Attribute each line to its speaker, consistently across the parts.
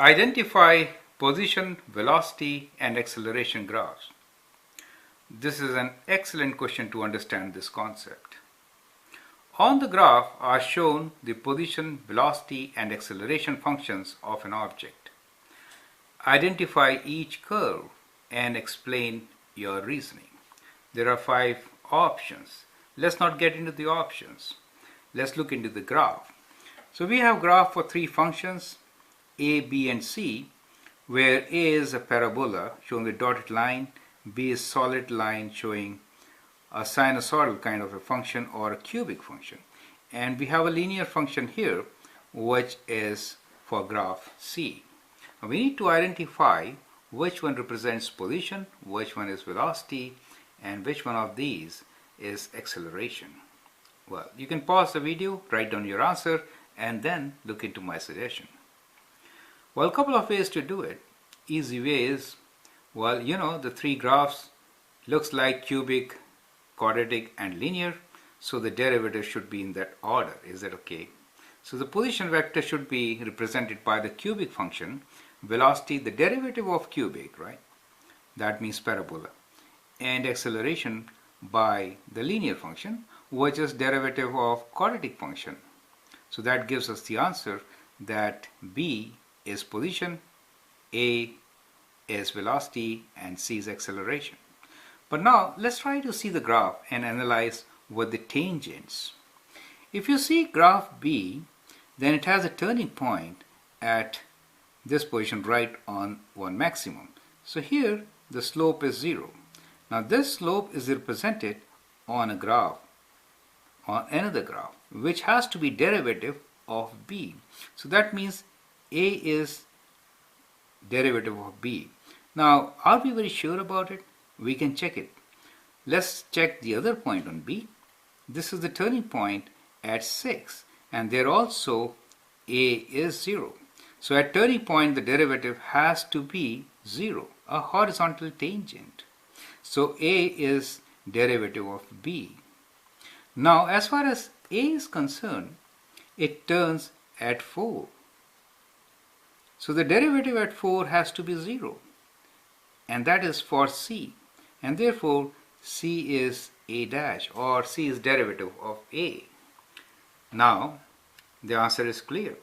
Speaker 1: Identify position, velocity, and acceleration graphs. This is an excellent question to understand this concept. On the graph are shown the position, velocity, and acceleration functions of an object. Identify each curve and explain your reasoning. There are 5 options. Let's not get into the options. Let's look into the graph. So we have graph for 3 functions, A, B, and C, where A is a parabola showing a dotted line, B is solid line showing a sinusoidal kind of a function or a cubic function. And we have a linear function here, which is for graph C. Now we need to identify which one represents position, which one is velocity, and which one of these is acceleration. Well, you can pause the video, write down your answer, and then look into my suggestion. Well, a couple of ways to do it. Easy way is, well, the 3 graphs looks like cubic, quadratic, and linear, so the derivative should be in that order. Is that okay? So the position vector should be represented by the cubic function, velocity, the derivative of cubic, right? That means parabola. And acceleration by the linear function, which is derivative of quadratic function. So that gives us the answer that B is position, A is velocity, and C is acceleration. But now let's try to see the graph and analyze with the tangents. If you see graph B, then it has a turning point at this position right on 1 maximum. So here the slope is 0. Now this slope is represented on a graph, on another graph, which has to be derivative of B. So that means A is derivative of B. Now, are we very sure about it? We can check it. Let's check the other point on B. This is the turning point at 6, and there also A is 0. So at turning point the derivative has to be 0, a horizontal tangent. So A is derivative of B. Now as far as A is concerned, it turns at 4. So the derivative at 4 has to be 0. And that is for C. And therefore C is A dash, or C is derivative of A. Now the answer is clear.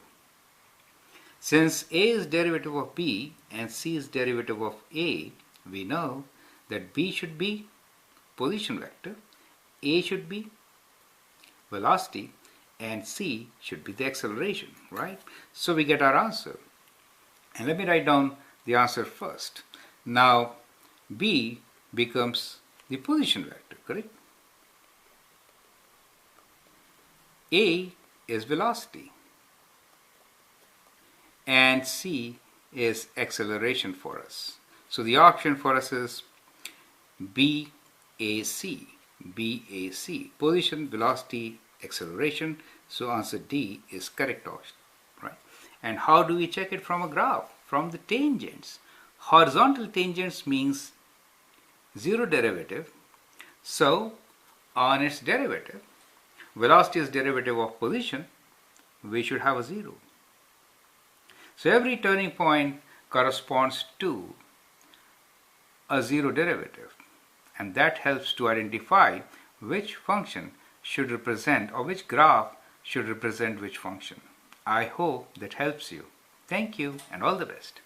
Speaker 1: Since A is derivative of B and C is derivative of A, we know that B should be position vector, A should be velocity, and C should be the acceleration, right? So we get our answer. And let me write down the answer first. Now B becomes the position vector, correct? A is velocity, and C is acceleration for us. So the option for us is BAC, BAC, position, velocity, acceleration. So answer D is correct option, right? And how do we check it from a graph? From the tangents. Horizontal tangents means 0 derivative. So on its derivative, velocity is derivative of position, we should have a 0. So every turning point corresponds to a 0 derivative, and that helps to identify which function should represent, or which graph should represent which function. I hope that helps you. Thank you and all the best.